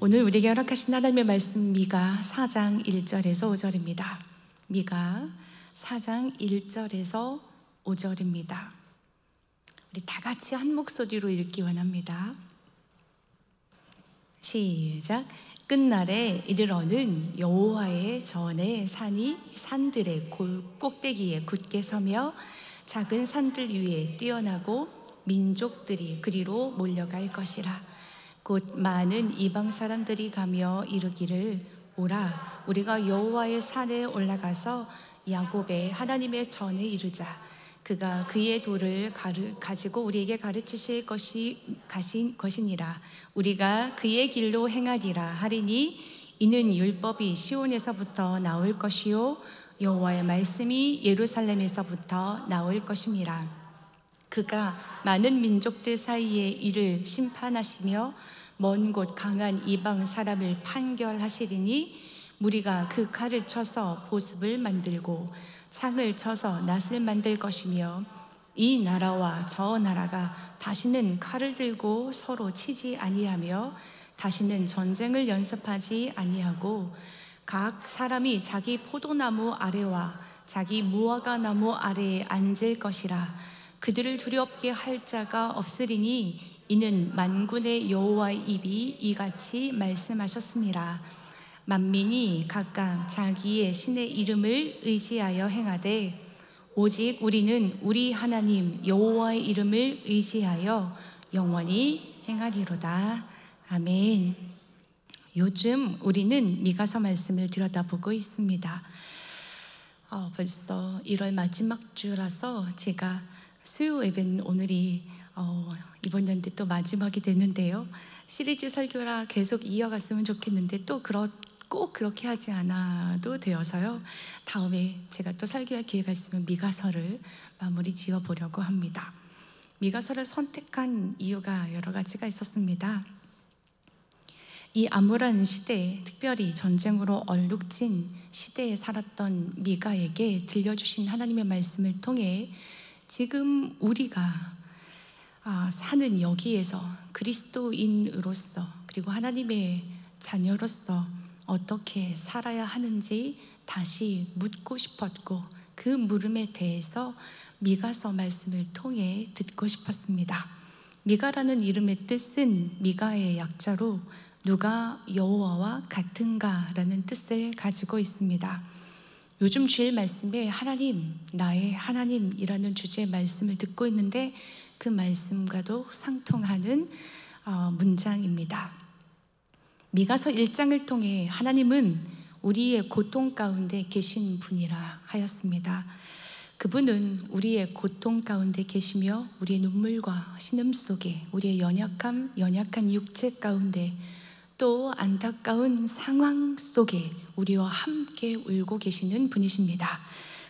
오늘 우리에게 허락하신 하나님의 말씀 미가 4장 1절에서 5절입니다. 미가 4장 1절에서 5절입니다. 우리 다 같이 한 목소리로 읽기 원합니다. 시작. 끝날에 이르러는 여호와의 전에 산이 산들의 꼭대기에 굳게 서며 작은 산들 위에 뛰어나고 민족들이 그리로 몰려갈 것이라. 곧 많은 이방 사람들이 가며 이르기를 오라 우리가 여호와의 산에 올라가서 야곱의 하나님의 전에 이르자. 그가 그의 도를 가지고 우리에게 가르치실 것이니라. 우리가 그의 길로 행하리라 하리니 이는 율법이 시온에서부터 나올 것이요 여호와의 말씀이 예루살렘에서부터 나올 것이니라. 그가 많은 민족들 사이에 이를 심판하시며 먼 곳 강한 이방 사람을 판결하시리니 무리가 그 칼을 쳐서 보습을 만들고 창을 쳐서 낫을 만들 것이며 이 나라와 저 나라가 다시는 칼을 들고 서로 치지 아니하며 다시는 전쟁을 연습하지 아니하고 각 사람이 자기 포도나무 아래와 자기 무화과 나무 아래에 앉을 것이라. 그들을 두렵게 할 자가 없으리니 이는 만군의 여호와의 입이 이같이 말씀하셨습니다. 만민이 각각 자기의 신의 이름을 의지하여 행하되 오직 우리는 우리 하나님 여호와의 이름을 의지하여 영원히 행하리로다. 아멘. 요즘 우리는 미가서 말씀을 들여다보고 있습니다. 벌써 1월 마지막 주라서 제가 수요 예배는 오늘이 이번 연대 또 마지막이 되는데요. 시리즈 설교라 계속 이어갔으면 좋겠는데 또 꼭 그렇게 하지 않아도 되어서요. 다음에 제가 또 설교할 기회가 있으면 미가서를 마무리 지어 보려고 합니다. 미가서를 선택한 이유가 여러 가지가 있었습니다. 이 암울한 시대에, 특별히 전쟁으로 얼룩진 시대에 살았던 미가에게 들려주신 하나님의 말씀을 통해 지금 우리가 사는 여기에서 그리스도인으로서 그리고 하나님의 자녀로서 어떻게 살아야 하는지 다시 묻고 싶었고 그 물음에 대해서 미가서 말씀을 통해 듣고 싶었습니다. 미가라는 이름의 뜻은 미가의 약자로 누가 여호와와 같은가 라는 뜻을 가지고 있습니다. 요즘 주일 말씀에 하나님, 나의 하나님이라는 주제의 말씀을 듣고 있는데 그 말씀과도 상통하는 문장입니다. 미가서 1장을 통해 하나님은 우리의 고통 가운데 계신 분이라 하였습니다. 그분은 우리의 고통 가운데 계시며 우리의 눈물과 신음 속에 우리의 연약한 육체 가운데 또 안타까운 상황 속에 우리와 함께 울고 계시는 분이십니다.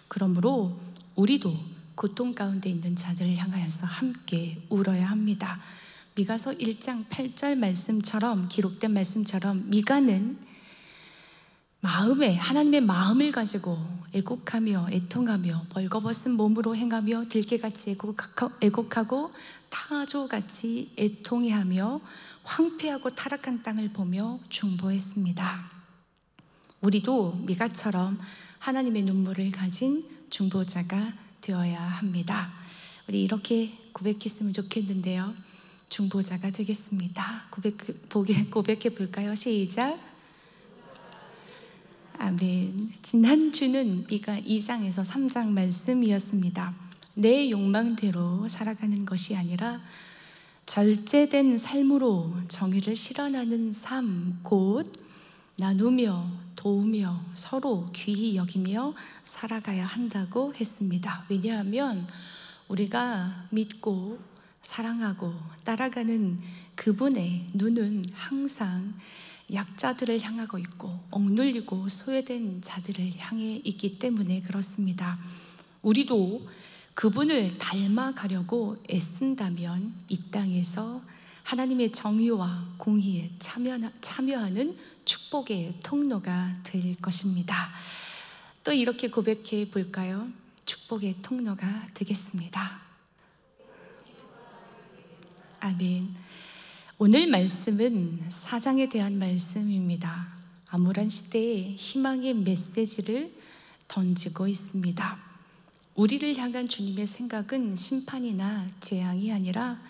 그러므로 우리도 고통 가운데 있는 자들을 향하여서 함께 울어야 합니다. 미가서 1장 8절 말씀처럼 기록된 말씀처럼 미가는 하나님의 마음을 가지고 애곡하며 애통하며 벌거벗은 몸으로 행하며 들깨같이 애곡하고 타조같이 애통해하며 황폐하고 타락한 땅을 보며 중보했습니다. 우리도 미가처럼 하나님의 눈물을 가진 중보자가 되어야 합니다. 우리 이렇게 고백했으면 좋겠는데요. 중보자가 되겠습니다. 고백해 볼까요? 시작. 아멘. 지난주는 미가 2장에서 3장 말씀이었습니다. 내 욕망대로 살아가는 것이 아니라 절제된 삶으로 정의를 실현하는 삶, 곧 나누며 도우며 서로 귀히 여기며 살아가야 한다고 했습니다. 왜냐하면 우리가 믿고 사랑하고 따라가는 그분의 눈은 항상 약자들을 향하고 있고 억눌리고 소외된 자들을 향해 있기 때문에 그렇습니다. 우리도 그분을 닮아가려고 애쓴다면 이 땅에서 하나님의 정의와 공의에 참여하는 축복의 통로가 될 것입니다. 또 이렇게 고백해 볼까요? 축복의 통로가 되겠습니다. 아멘. 오늘 말씀은 사장에 대한 말씀입니다. 암울한 시대에 희망의 메시지를 던지고 있습니다. 우리를 향한 주님의 생각은 심판이나 재앙이 아니라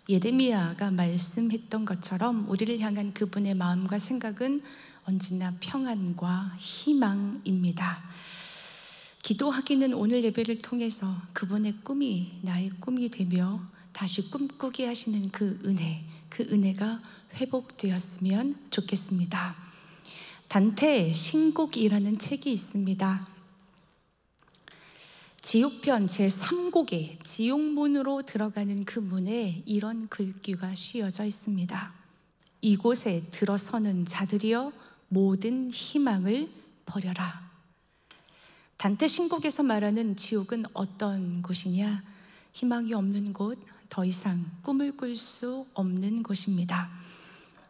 예레미야가 말씀했던 것처럼 우리를 향한 그분의 마음과 생각은 언제나 평안과 희망입니다. 기도하기는 오늘 예배를 통해서 그분의 꿈이 나의 꿈이 되며 다시 꿈꾸게 하시는 그 은혜가 회복되었으면 좋겠습니다. 단테의 신곡이라는 책이 있습니다. 지옥편 제3곡에 지옥문으로 들어가는 그 문에 이런 글귀가 씌어져 있습니다. 이곳에 들어서는 자들이여 모든 희망을 버려라. 단테 신곡에서 말하는 지옥은 어떤 곳이냐? 희망이 없는 곳, 더 이상 꿈을 꿀 수 없는 곳입니다.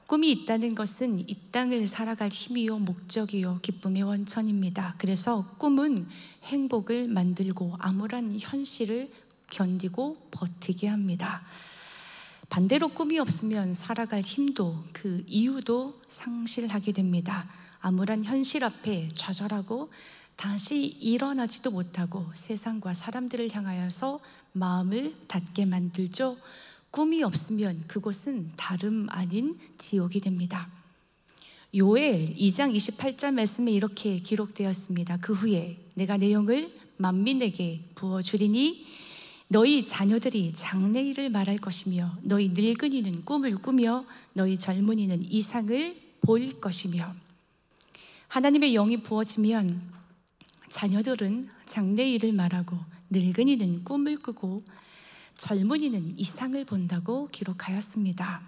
꿈이 있다는 것은 이 땅을 살아갈 힘이요 목적이요 기쁨의 원천입니다. 그래서 꿈은 행복을 만들고 암울한 현실을 견디고 버티게 합니다. 반대로 꿈이 없으면 살아갈 힘도 그 이유도 상실하게 됩니다. 암울한 현실 앞에 좌절하고 다시 일어나지도 못하고 세상과 사람들을 향하여서 마음을 닫게 만들죠. 꿈이 없으면 그곳은 다름 아닌 지옥이 됩니다. 요엘 2장 28절 말씀에 이렇게 기록되었습니다. 그 후에 내가 내 영을 만민에게 부어주리니 너희 자녀들이 장래일을 말할 것이며 너희 늙은이는 꿈을 꾸며 너희 젊은이는 이상을 볼 것이며. 하나님의 영이 부어지면 자녀들은 장래일을 말하고 늙은이는 꿈을 꾸고 젊은이는 이상을 본다고 기록하였습니다.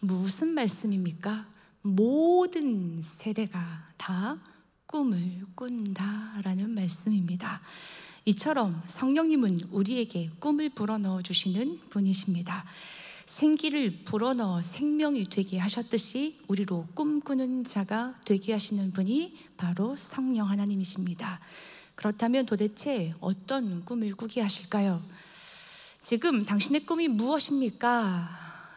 무슨 말씀입니까? 모든 세대가 다 꿈을 꾼다라는 말씀입니다. 이처럼 성령님은 우리에게 꿈을 불어넣어 주시는 분이십니다. 생기를 불어넣어 생명이 되게 하셨듯이 우리로 꿈꾸는 자가 되게 하시는 분이 바로 성령 하나님이십니다. 그렇다면 도대체 어떤 꿈을 꾸게 하실까요? 지금 당신의 꿈이 무엇입니까?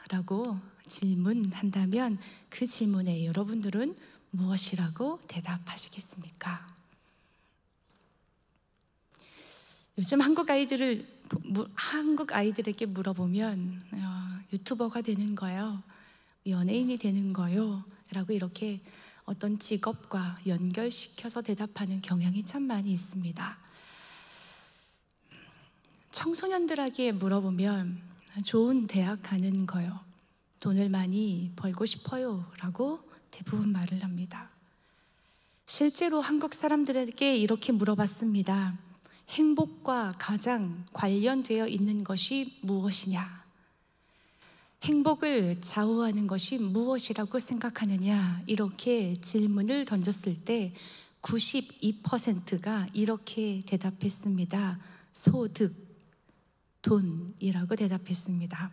라고 질문한다면 그 질문에 여러분들은 무엇이라고 대답하시겠습니까? 요즘 한국 아이들에게 물어보면 유튜버가 되는 거요, 연예인이 되는 거요 라고 이렇게 어떤 직업과 연결시켜서 대답하는 경향이 참 많이 있습니다. 청소년들에게 물어보면 좋은 대학 가는 거요, 돈을 많이 벌고 싶어요 라고 대부분 말을 합니다. 실제로 한국 사람들에게 이렇게 물어봤습니다. 행복과 가장 관련되어 있는 것이 무엇이냐? 행복을 좌우하는 것이 무엇이라고 생각하느냐? 이렇게 질문을 던졌을 때 92%가 이렇게 대답했습니다. 소득, 돈이라고 대답했습니다.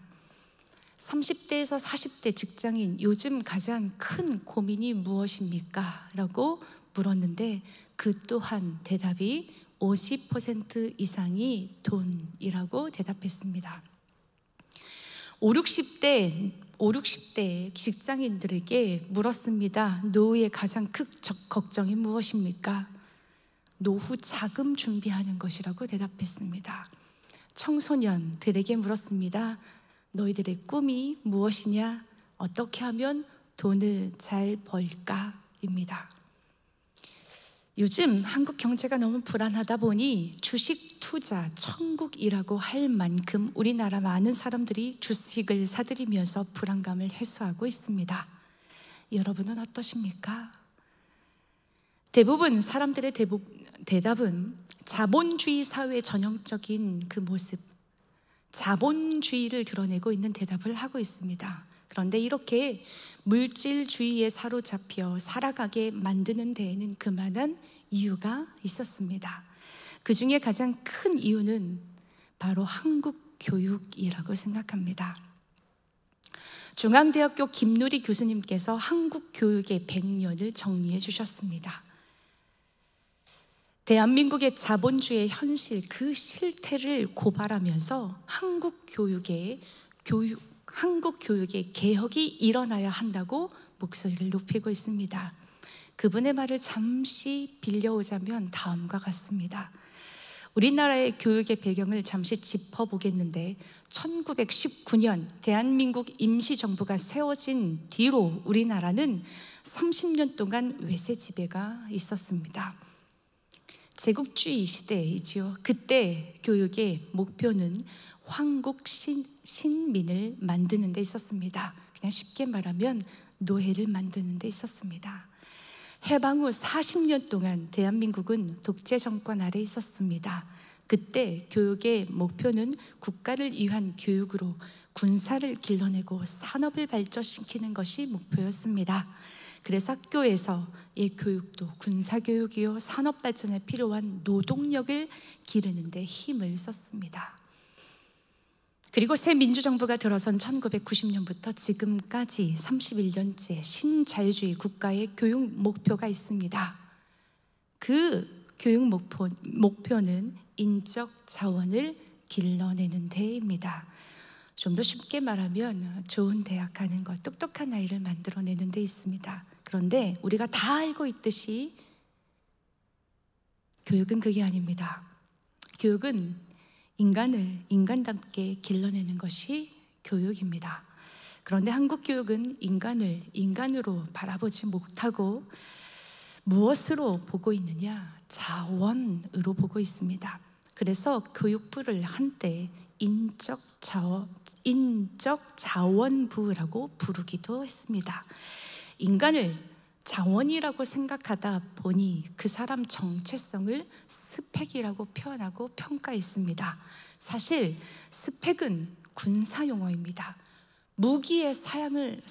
30대에서 40대 직장인 요즘 가장 큰 고민이 무엇입니까? 라고 물었는데 그 또한 대답이 50% 이상이 돈이라고 대답했습니다. 50, 60대 직장인들에게 물었습니다. 노후의 가장 큰 걱정이 무엇입니까? 노후 자금 준비하는 것이라고 대답했습니다. 청소년들에게 물었습니다. 너희들의 꿈이 무엇이냐? 어떻게 하면 돈을 잘 벌까? 입니다. 요즘 한국 경제가 너무 불안하다 보니 주식 투자 천국이라고 할 만큼 우리나라 많은 사람들이 주식을 사들이면서 불안감을 해소하고 있습니다. 여러분은 어떠십니까? 대부분 사람들의 대답은 자본주의 사회의 전형적인 그 모습, 자본주의를 드러내고 있는 대답을 하고 있습니다. 그런데 이렇게 물질주의에 사로잡혀 살아가게 만드는 데에는 그만한 이유가 있었습니다. 그 중에 가장 큰 이유는 바로 한국 교육이라고 생각합니다. 중앙대학교 김누리 교수님께서 한국 교육의 100년을 정리해 주셨습니다. 대한민국의 자본주의의 현실, 그 실태를 고발하면서 한국 교육의 한국 교육의 개혁이 일어나야 한다고 목소리를 높이고 있습니다. 그분의 말을 잠시 빌려오자면 다음과 같습니다. 우리나라의 교육의 배경을 잠시 짚어보겠는데 1919년 대한민국 임시정부가 세워진 뒤로 우리나라는 30년 동안 외세 지배가 있었습니다. 제국주의 시대이지요. 그때 교육의 목표는 황국 신민을 만드는 데 있었습니다. 그냥 쉽게 말하면 노예를 만드는 데 있었습니다. 해방 후 40년 동안 대한민국은 독재 정권 아래 있었습니다. 그때 교육의 목표는 국가를 위한 교육으로 군사를 길러내고 산업을 발전시키는 것이 목표였습니다. 그래서 학교에서 이 교육도 군사교육이요 산업 발전에 필요한 노동력을 기르는 데 힘을 썼습니다. 그리고 새 민주정부가 들어선 1990년부터 지금까지 31년째 신자유주의 국가의 교육 목표가 있습니다. 그 교육 목표는 인적 자원을 길러내는 데입니다. 좀 더 쉽게 말하면 좋은 대학 가는 것, 똑똑한 아이를 만들어내는 데 있습니다. 그런데 우리가 다 알고 있듯이 교육은 그게 아닙니다. 교육은 인간을 인간답게 길러내는 것이 교육입니다. 그런데 한국 교육은 인간을 인간으로 바라보지 못하고 무엇으로 보고 있느냐? 자원으로 보고 있습니다. 그래서 교육부를 한때 인적자원부라고 부르기도 했습니다. 인간을 자원이라고 생각하다 보니 그 사람 정체성을 스펙이라고 표현하고 평가했습니다. 사실 스펙은 군사용어입니다. 무기의 사양을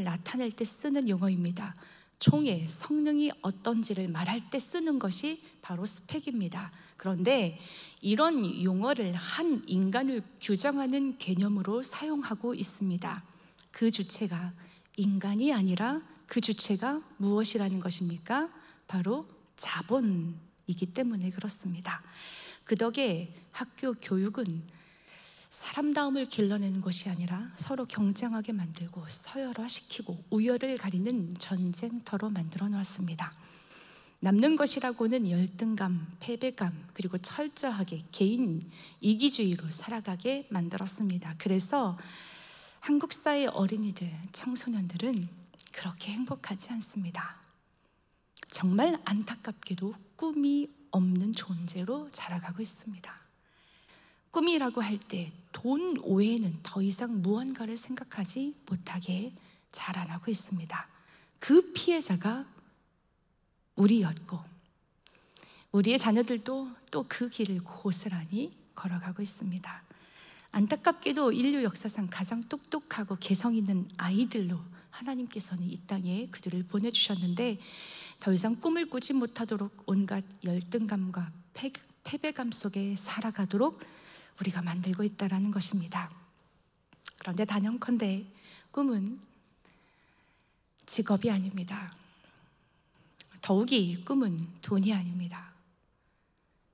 나타낼 때 쓰는 용어입니다. 총의 성능이 어떤지를 말할 때 쓰는 것이 바로 스펙입니다. 그런데 이런 용어를 한 인간을 규정하는 개념으로 사용하고 있습니다. 그 주체가 인간이 아니라 그 주체가 무엇이라는 것입니까? 바로 자본이기 때문에 그렇습니다. 그 덕에 학교 교육은 사람다움을 길러내는 것이 아니라 서로 경쟁하게 만들고 서열화시키고 우열을 가리는 전쟁터로 만들어 놓았습니다. 남는 것이라고는 열등감, 패배감, 그리고 철저하게 개인 이기주의로 살아가게 만들었습니다. 그래서 한국 사회 어린이들, 청소년들은 그렇게 행복하지 않습니다. 정말 안타깝게도 꿈이 없는 존재로 자라가고 있습니다. 꿈이라고 할 때 돈 외에는 더 이상 무언가를 생각하지 못하게 자라나고 있습니다. 그 피해자가 우리였고 우리의 자녀들도 또 그 길을 고스란히 걸어가고 있습니다. 안타깝게도 인류 역사상 가장 똑똑하고 개성 있는 아이들로 하나님께서는 이 땅에 그들을 보내주셨는데 더 이상 꿈을 꾸지 못하도록 온갖 열등감과 패배감 속에 살아가도록 우리가 만들고 있다는 것입니다. 그런데 단연컨대 꿈은 직업이 아닙니다. 더욱이 꿈은 돈이 아닙니다.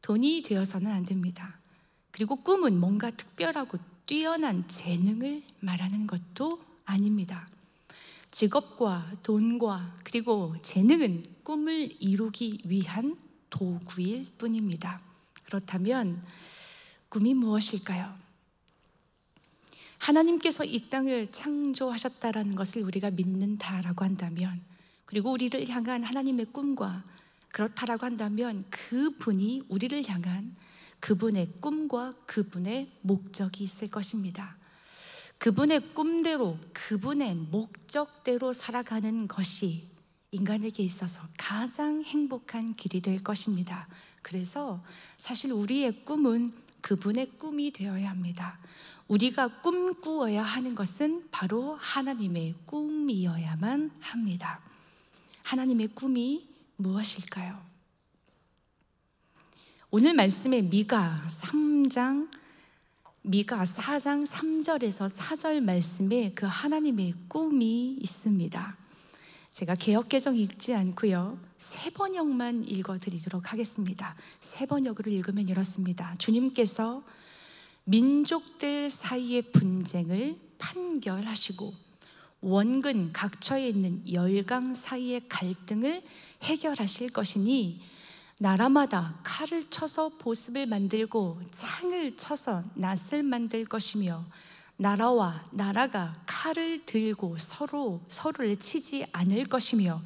돈이 되어서는 안 됩니다. 그리고 꿈은 뭔가 특별하고 뛰어난 재능을 말하는 것도 아닙니다. 직업과 돈과 그리고 재능은 꿈을 이루기 위한 도구일 뿐입니다. 그렇다면 꿈이 무엇일까요? 하나님께서 이 땅을 창조하셨다라는 것을 우리가 믿는다라고 한다면, 그리고 우리를 향한 하나님의 꿈과 그렇다라고 한다면 그분이 우리를 향한 그분의 꿈과 그분의 목적이 있을 것입니다. 그분의 꿈대로 그분의 목적대로 살아가는 것이 인간에게 있어서 가장 행복한 길이 될 것입니다. 그래서 사실 우리의 꿈은 그분의 꿈이 되어야 합니다. 우리가 꿈꾸어야 하는 것은 바로 하나님의 꿈이어야만 합니다. 하나님의 꿈이 무엇일까요? 오늘 말씀의 미가 4장 3절에서 4절 말씀에 그 하나님의 꿈이 있습니다. 제가 개역개정 읽지 않고요, 세번역만 읽어드리도록 하겠습니다. 세번역으로 읽으면 이렇습니다. 주님께서 민족들 사이의 분쟁을 판결하시고 원근 각처에 있는 열강 사이의 갈등을 해결하실 것이니 나라마다 칼을 쳐서 보습을 만들고 창을 쳐서 낫을 만들 것이며 나라와 나라가 칼을 들고 서로를 치지 않을 것이며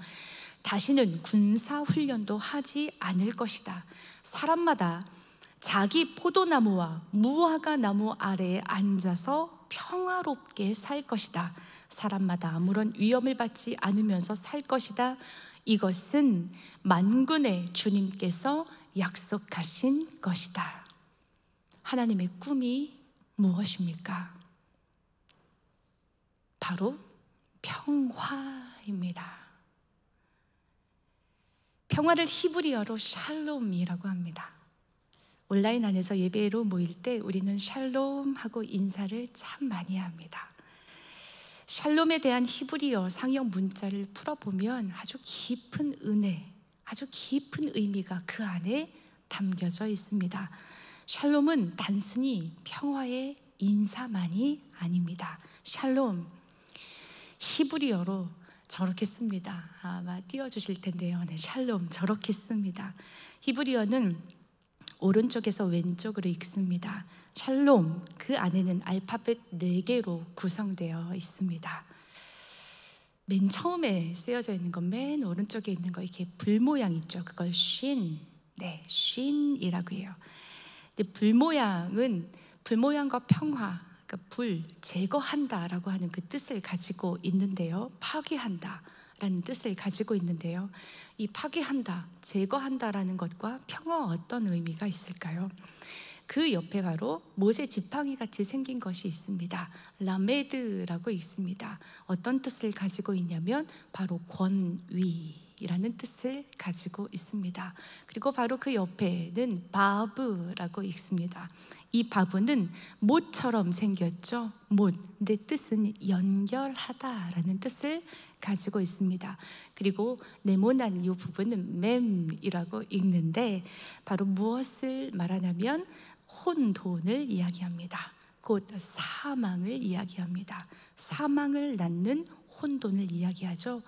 다시는 군사 훈련도 하지 않을 것이다. 사람마다 자기 포도나무와 무화과 나무 아래에 앉아서 평화롭게 살 것이다. 사람마다 아무런 위험을 받지 않으면서 살 것이다. 이것은 만군의 주님께서 약속하신 것이다. 하나님의 꿈이 무엇입니까? 바로 평화입니다. 평화를 히브리어로 샬롬이라고 합니다. 온라인 안에서 예배로 모일 때 우리는 샬롬 하고 인사를 참 많이 합니다. 샬롬에 대한 히브리어 상형 문자를 풀어보면 아주 깊은 은혜, 아주 깊은 의미가 그 안에 담겨져 있습니다. 샬롬은 단순히 평화의 인사만이 아닙니다. 샬롬, 히브리어로 저렇게 씁니다. 아마 띄워주실 텐데요. 네, 샬롬 저렇게 씁니다. 히브리어는 오른쪽에서 왼쪽으로 읽습니다. 샬롬, 그 안에는 알파벳 4개로 구성되어 있습니다. 맨 처음에 쓰여져 있는 건 맨 오른쪽에 있는 거 이렇게 불 모양 있죠. 그걸 쉰, 네, 쉰이라고 해요. 근데 불 모양은 불모양과 평화, 그러니까 불, 제거한다라고 하는 그 뜻을 가지고 있는데요. 파괴한다라는 뜻을 가지고 있는데요. 이 파괴한다, 제거한다라는 것과 평화 어떤 의미가 있을까요? 그 옆에 바로 모세 지팡이 같이 생긴 것이 있습니다. 라메드라고 있습니다. 어떤 뜻을 가지고 있냐면 바로 권위라는 뜻을 가지고 있습니다. 그리고 바로 그 옆에는 바브라고 있습니다. 이 바브는 못처럼 생겼죠. 못, 근데 뜻은 연결하다라는 뜻을 가지고 있습니다. 그리고 네모난 이 부분은 맴이라고 읽는데 바로 무엇을 말하냐면 혼돈을 이야기합니다. 곧 사망을 이야기합니다. 사망을 낳는 혼돈을 이야기하죠.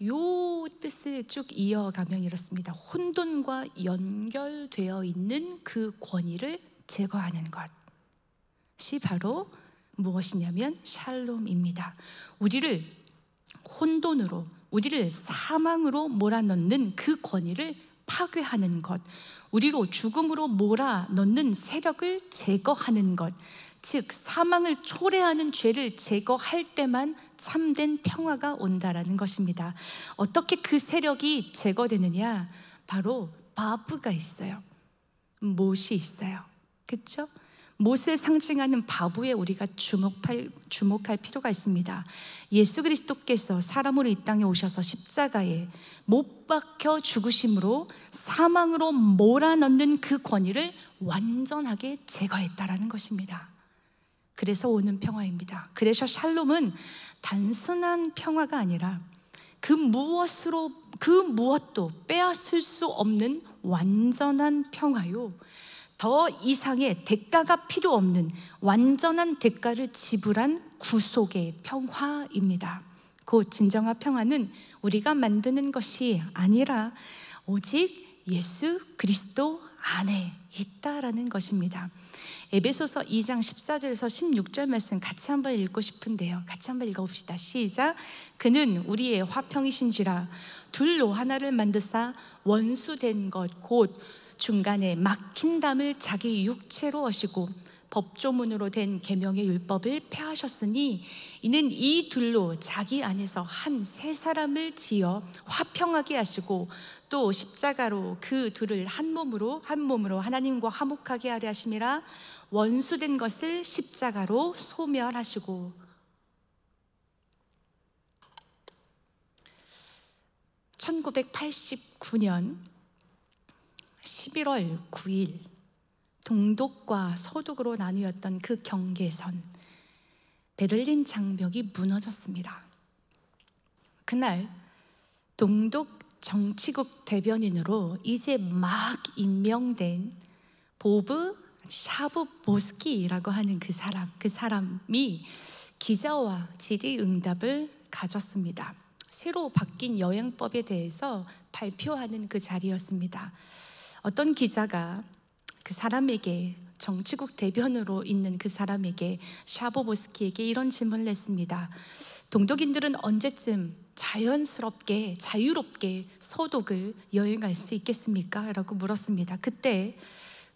요 뜻을 쭉 이어가면 이렇습니다. 혼돈과 연결되어 있는 그 권위를 제거하는 것이 바로 무엇이냐면 샬롬입니다. 우리를 혼돈으로, 우리를 사망으로 몰아넣는 그 권위를 파괴하는 것, 우리로 죽음으로 몰아넣는 세력을 제거하는 것, 즉 사망을 초래하는 죄를 제거할 때만 참된 평화가 온다라는 것입니다. 어떻게 그 세력이 제거되느냐? 바로 바브가 있어요. 못이 있어요. 그렇죠? 못을 상징하는 바브에 우리가 주목할 필요가 있습니다. 예수 그리스도께서 사람으로 이 땅에 오셔서 십자가에 못 박혀 죽으심으로 사망으로 몰아넣는 그 권위를 완전하게 제거했다라는 것입니다. 그래서 오는 평화입니다. 그래서 샬롬은 단순한 평화가 아니라 그 무엇도 빼앗을 수 없는 완전한 평화요, 더 이상의 대가가 필요 없는 완전한 대가를 지불한 구속의 평화입니다. 그 진정한 평화는 우리가 만드는 것이 아니라 오직 예수 그리스도 안에 있다라는 것입니다. 에베소서 2장 14절에서 16절 말씀 같이 한번 읽고 싶은데요. 같이 한번 읽어봅시다. 시작. 그는 우리의 화평이신지라 둘로 하나를 만드사 원수된 것 곧 중간에 막힌 담을 자기 육체로 하시고 법조문으로 된 계명의 율법을 폐하셨으니 이는 이 둘로 자기 안에서 한 세 사람을 지어 화평하게 하시고 또 십자가로 그 둘을 한 몸으로 하나님과 화목하게 하려 하심이라. 원수된 것을 십자가로 소멸하시고. 1989년 11월 9일 동독과 서독으로 나뉘었던 그 경계선, 베를린 장벽이 무너졌습니다. 그날 동독 정치국 대변인으로 이제 막 임명된 보브 샤브보스키라고 하는 그 사람이 기자와 질의응답을 가졌습니다. 새로 바뀐 여행법에 대해서 발표하는 그 자리였습니다. 어떤 기자가 그 사람에게, 정치국 대변으로 있는 그 사람에게, 샤보보스키에게 이런 질문을 했습니다. 동독인들은 언제쯤 자연스럽게, 자유롭게 서독을 여행할 수 있겠습니까? 라고 물었습니다. 그때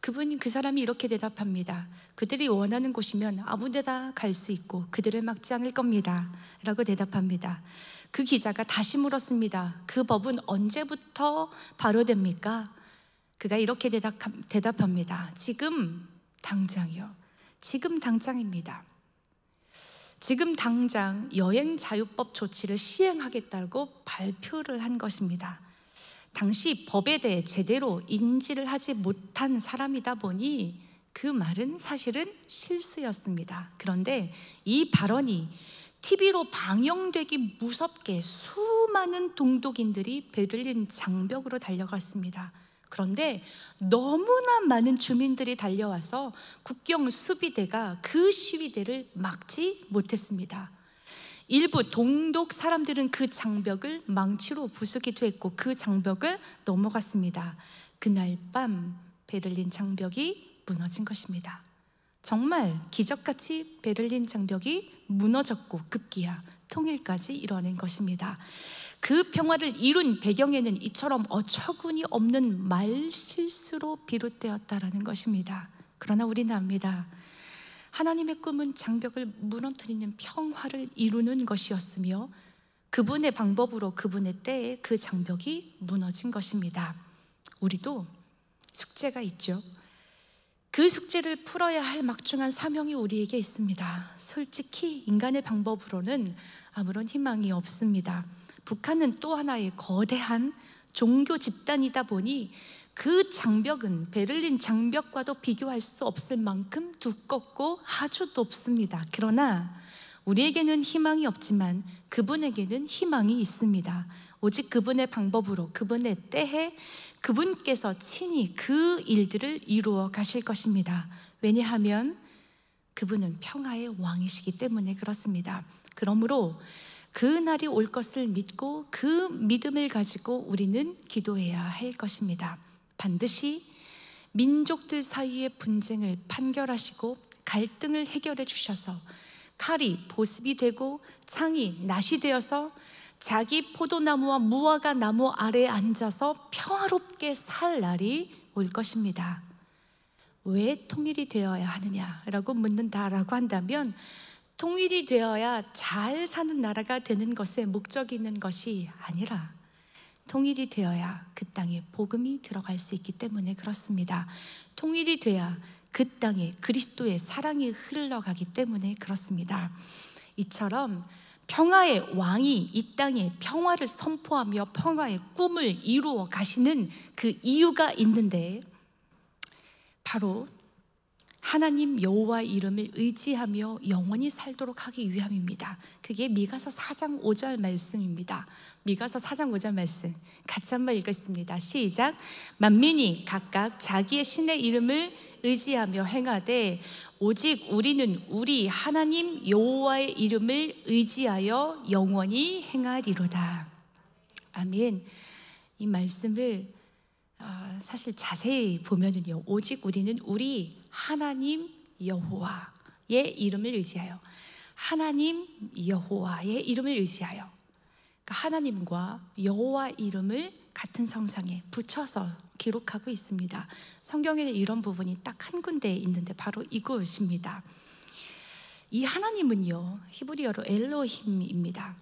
그 사람이 이렇게 대답합니다. 그들이 원하는 곳이면 아무 데나 갈 수 있고 그들을 막지 않을 겁니다 라고 대답합니다. 그 기자가 다시 물었습니다. 그 법은 언제부터 발효됩니까? 그가 이렇게 대답합니다. 지금 당장이요. 지금 당장입니다. 지금 당장 여행 자유법 조치를 시행하겠다고 발표를 한 것입니다. 당시 법에 대해 제대로 인지를 하지 못한 사람이다 보니 그 말은 사실은 실수였습니다. 그런데 이 발언이 TV로 방영되기 무섭게 수많은 동독인들이 베를린 장벽으로 달려갔습니다. 그런데 너무나 많은 주민들이 달려와서 국경 수비대가 그 시위대를 막지 못했습니다. 일부 동독 사람들은 그 장벽을 망치로 부수기도 했고 그 장벽을 넘어갔습니다. 그날 밤 베를린 장벽이 무너진 것입니다. 정말 기적같이 베를린 장벽이 무너졌고 급기야 통일까지 이뤄낸 것입니다. 그 평화를 이룬 배경에는 이처럼 어처구니 없는 말실수로 비롯되었다라는 것입니다. 그러나 우리는 압니다. 하나님의 꿈은 장벽을 무너뜨리는 평화를 이루는 것이었으며 그분의 방법으로 그분의 때에 그 장벽이 무너진 것입니다. 우리도 숙제가 있죠. 그 숙제를 풀어야 할 막중한 사명이 우리에게 있습니다. 솔직히 인간의 방법으로는 아무런 희망이 없습니다. 북한은 또 하나의 거대한 종교 집단이다 보니 그 장벽은 베를린 장벽과도 비교할 수 없을 만큼 두껍고 아주 높습니다. 그러나 우리에게는 희망이 없지만 그분에게는 희망이 있습니다. 오직 그분의 방법으로, 그분의 때에 그분께서 친히 그 일들을 이루어 가실 것입니다. 왜냐하면 그분은 평화의 왕이시기 때문에 그렇습니다. 그러므로 그 날이 올 것을 믿고 그 믿음을 가지고 우리는 기도해야 할 것입니다. 반드시 민족들 사이의 분쟁을 판결하시고 갈등을 해결해 주셔서 칼이 보습이 되고 창이 낫이 되어서 자기 포도나무와 무화과 나무 아래에 앉아서 평화롭게 살 날이 올 것입니다. 왜 통일이 되어야 하느냐라고 묻는다라고 한다면 통일이 되어야 잘 사는 나라가 되는 것에 목적이 있는 것이 아니라 통일이 되어야 그 땅에 복음이 들어갈 수 있기 때문에 그렇습니다. 통일이 돼야 그 땅에 그리스도의 사랑이 흘러가기 때문에 그렇습니다. 이처럼 평화의 왕이 이 땅에 평화를 선포하며 평화의 꿈을 이루어 가시는 그 이유가 있는데 바로 하나님 여호와 이름을 의지하며 영원히 살도록 하기 위함입니다. 그게 미가서 4장 5절 말씀입니다. 미가서 4장 5절 말씀 같이 한번 읽겠습니다. 시작. 만민이 각각 자기의 신의 이름을 의지하며 행하되 오직 우리는 우리 하나님 여호와의 이름을 의지하여 영원히 행하리로다. 아멘. 이 말씀을 사실 자세히 보면은요, 오직 우리는 우리 하나님 여호와의 이름을 의지하여, 하나님 여호와의 이름을 의지하여, 그러니까 하나님과 여호와 이름을 같은 성상에 붙여서 기록하고 있습니다. 성경에는 이런 부분이 딱 한 군데 있는데 바로 이곳입니다. 이 하나님은요, 히브리어로 엘로힘입니다.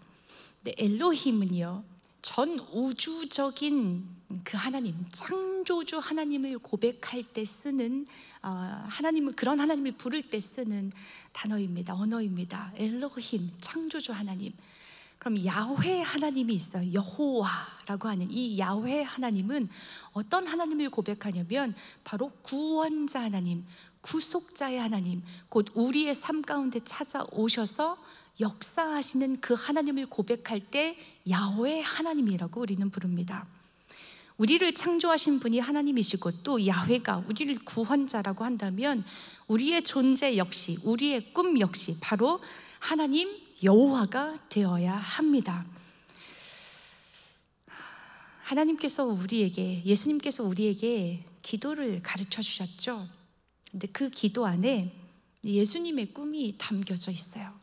근데 엘로힘은요, 전 우주적인 그 하나님, 창조주 하나님을 고백할 때 쓰는 하나님을, 그런 하나님을 부를 때 쓰는 단어입니다. 언어입니다. 엘로힘, 창조주 하나님. 그럼 야훼 하나님이 있어요. 여호와라고 하는 이 야훼 하나님은 어떤 하나님을 고백하냐면 바로 구원자 하나님, 구속자의 하나님, 곧 우리의 삶 가운데 찾아오셔서 역사하시는 그 하나님을 고백할 때 야훼 하나님이라고 우리는 부릅니다. 우리를 창조하신 분이 하나님이시고 또 야훼가 우리를 구원자라고 한다면 우리의 존재 역시, 우리의 꿈 역시 바로 하나님 여호와가 되어야 합니다. 하나님께서 예수님께서 우리에게 기도를 가르쳐 주셨죠. 근데 그 기도 안에 예수님의 꿈이 담겨져 있어요.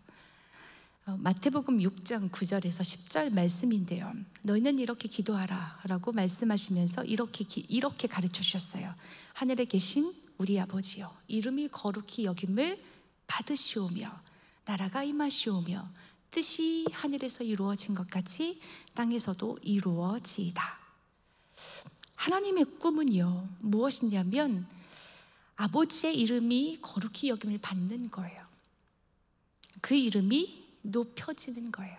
마태복음 6장 9절에서 10절 말씀인데요. 너희는 이렇게 기도하라 라고 말씀하시면서 이렇게 가르쳐 주셨어요. 하늘에 계신 우리 아버지여, 이름이 거룩히 여김을 받으시오며 나라가 임하시오며 뜻이 하늘에서 이루어진 것 같이 땅에서도 이루어지이다. 하나님의 꿈은요, 무엇이냐면 아버지의 이름이 거룩히 여김을 받는 거예요. 그 이름이 높여지는 거예요.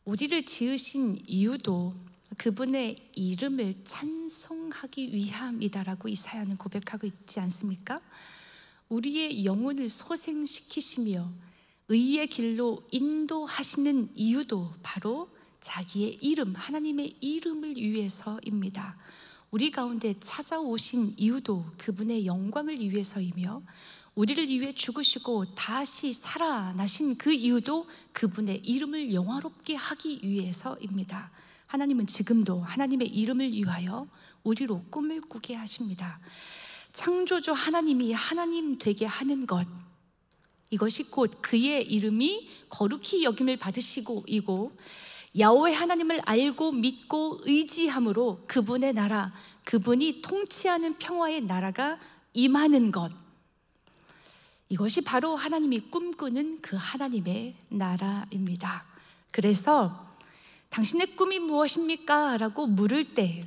우리를 지으신 이유도 그분의 이름을 찬송하기 위함이다라고 이사야는 고백하고 있지 않습니까? 우리의 영혼을 소생시키시며 의의 길로 인도하시는 이유도 바로 자기의 이름, 하나님의 이름을 위해서입니다. 우리 가운데 찾아오신 이유도 그분의 영광을 위해서이며 우리를 위해 죽으시고 다시 살아나신 그 이유도 그분의 이름을 영화롭게 하기 위해서입니다. 하나님은 지금도 하나님의 이름을 위하여 우리로 꿈을 꾸게 하십니다. 창조주 하나님이 하나님 되게 하는 것, 이것이 곧 그의 이름이 거룩히 여김을 받으시고이고 야훼 하나님을 알고 믿고 의지함으로 그분의 나라, 그분이 통치하는 평화의 나라가 임하는 것, 이것이 바로 하나님이 꿈꾸는 그 하나님의 나라입니다. 그래서 당신의 꿈이 무엇입니까? 라고 물을 때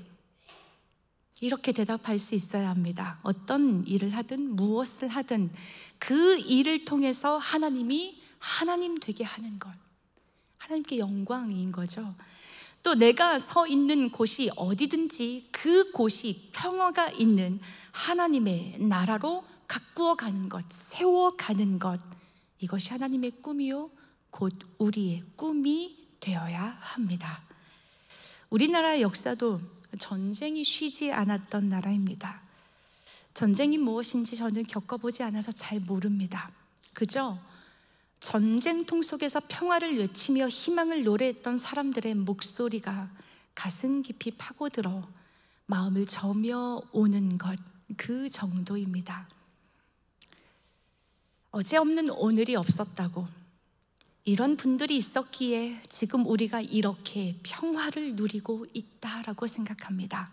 이렇게 대답할 수 있어야 합니다. 어떤 일을 하든 무엇을 하든 그 일을 통해서 하나님이 하나님 되게 하는 것, 하나님께 영광인 거죠. 또 내가 서 있는 곳이 어디든지 그 곳이 평화가 있는 하나님의 나라로 가꾸어 가는 것, 세워가는 것, 이것이 하나님의 꿈이요 곧 우리의 꿈이 되어야 합니다. 우리나라의 역사도 전쟁이 쉬지 않았던 나라입니다. 전쟁이 무엇인지 저는 겪어보지 않아서 잘 모릅니다. 그저 전쟁통 속에서 평화를 외치며 희망을 노래했던 사람들의 목소리가 가슴 깊이 파고들어 마음을 저며 오는 것, 그 정도입니다. 어제 없는 오늘이 없었다고, 이런 분들이 있었기에 지금 우리가 이렇게 평화를 누리고 있다라고 생각합니다.